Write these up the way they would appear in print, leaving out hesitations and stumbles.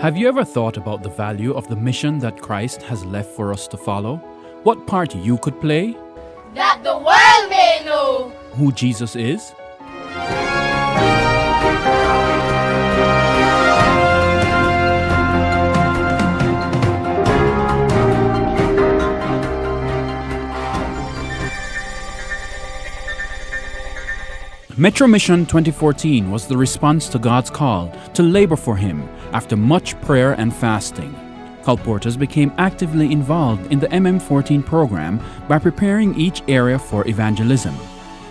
Have you ever thought about the value of the mission that Christ has left for us to follow? What part you could play? That the world may know who Jesus is? Metro Mission 2014 was the response to God's call to labor for Him after much prayer and fasting. Colporters became actively involved in the MM14 program by preparing each area for evangelism.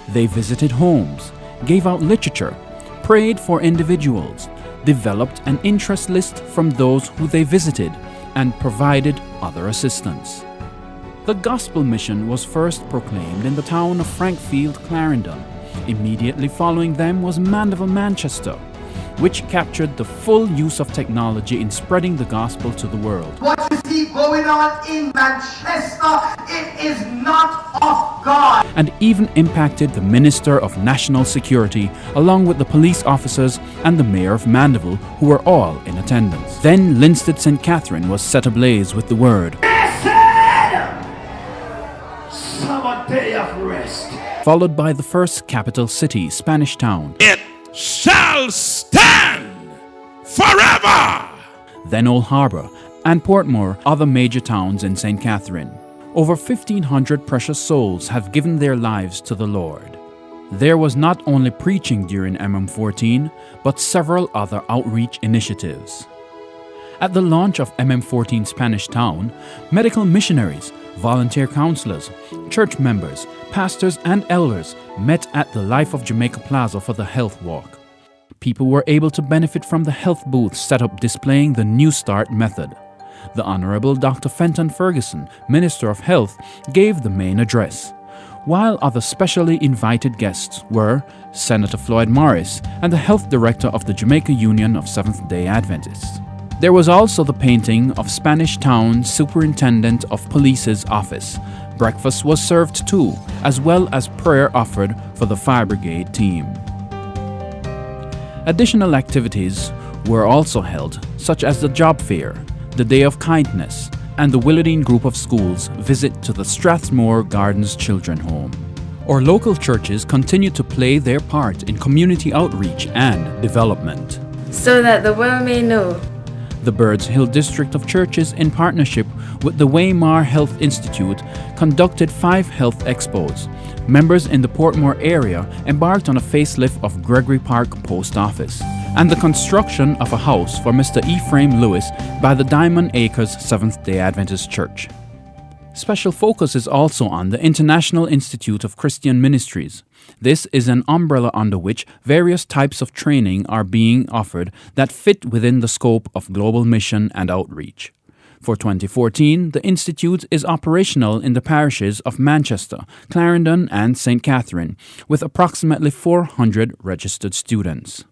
They visited homes, gave out literature, prayed for individuals, developed an interest list from those who they visited, and provided other assistance. The gospel mission was first proclaimed in the town of Frankfield, Clarendon. Immediately following them was Mandeville, Manchester, which captured the full use of technology in spreading the gospel to the world. What you see going on in Manchester, it is not of God. And even impacted the Minister of National Security, along with the police officers and the Mayor of Mandeville, who were all in attendance. Then Linstead St. Catherine was set ablaze with the word, Sabbath day of rest. Followed by the first capital city, Spanish Town. It shall stand forever. Then Old Harbour and Portmore, other major towns in St. Catherine. Over 1,500 precious souls have given their lives to the Lord. There was not only preaching during MM14, but several other outreach initiatives. At the launch of MM14 Spanish Town, medical missionaries, volunteer counselors, church members, pastors and elders met at the Life of Jamaica Plaza for the health walk. People were able to benefit from the health booths set up displaying the New Start method. The Honourable Dr. Fenton Ferguson, Minister of Health, gave the main address, while other specially invited guests were Senator Floyd Morris and the Health Director of the Jamaica Union of Seventh-day Adventists. There was also the painting of Spanish Town Superintendent of Police's office. Breakfast was served too, as well as prayer offered for the fire brigade team. Additional activities were also held, such as the job fair, the Day of Kindness, and the Willowdene Group of Schools visit to the Strathmore Gardens Children Home. Our local churches continue to play their part in community outreach and development, so that the world may know. The Birds Hill District of Churches, in partnership with the Waymar Health Institute, conducted 5 health expos. Members in the Portmore area embarked on a facelift of Gregory Park Post Office and the construction of a house for Mr. Ephraim Lewis by the Diamond Acres Seventh-day Adventist Church. Special focus is also on the International Institute of Christian Ministries. This is an umbrella under which various types of training are being offered that fit within the scope of global mission and outreach. For 2014, the Institute is operational in the parishes of Manchester, Clarendon and St. Catherine, with approximately 400 registered students.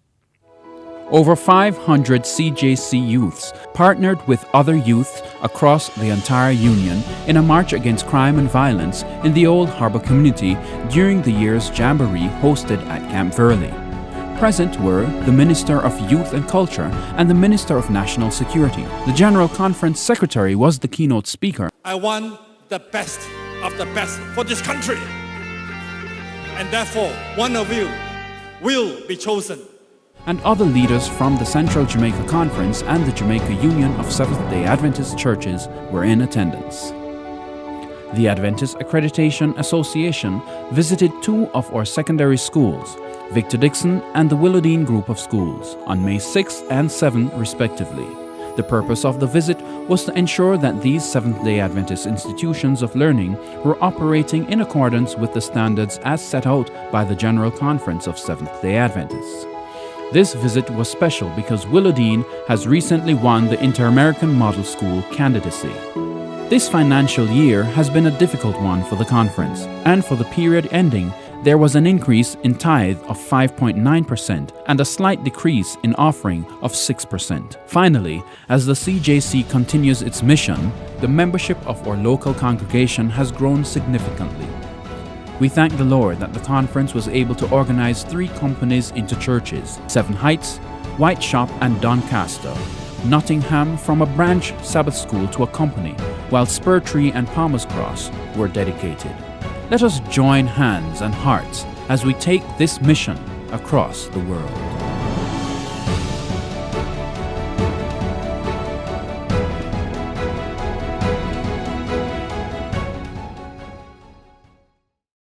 Over 500 Cjc youths partnered with other youth across the entire Union in a march against crime and violence in the Old Harbour community during the year's Jamboree hosted at Camp Verley. Present were the Minister of Youth and Culture and the Minister of National Security. The General Conference Secretary was the keynote speaker. I want the best of the best for this country. And therefore, one of you will be chosen. And other leaders from the Central Jamaica Conference and the Jamaica Union of Seventh-day Adventist Churches were in attendance. The Adventist Accreditation Association visited 2 of our secondary schools, Victor Dixon and the Willowdene Group of Schools, on May 6 and 7 respectively. The purpose of the visit was to ensure that these Seventh-day Adventist institutions of learning were operating in accordance with the standards as set out by the General Conference of Seventh-day Adventists. This visit was special because Willowdene has recently won the Inter-American Model School candidacy. This financial year has been a difficult one for the conference, and for the period ending, there was an increase in tithe of 5.9% and a slight decrease in offering of 6%. Finally, as the CJC continues its mission, the membership of our local congregation has grown significantly. We thank the Lord that the conference was able to organize 3 companies into churches, Seven Heights, White Shop and Doncaster, Nottingham from a branch Sabbath school to a company, while Spurtree and Palmer's Cross were dedicated. Let us join hands and hearts as we take this mission across the world.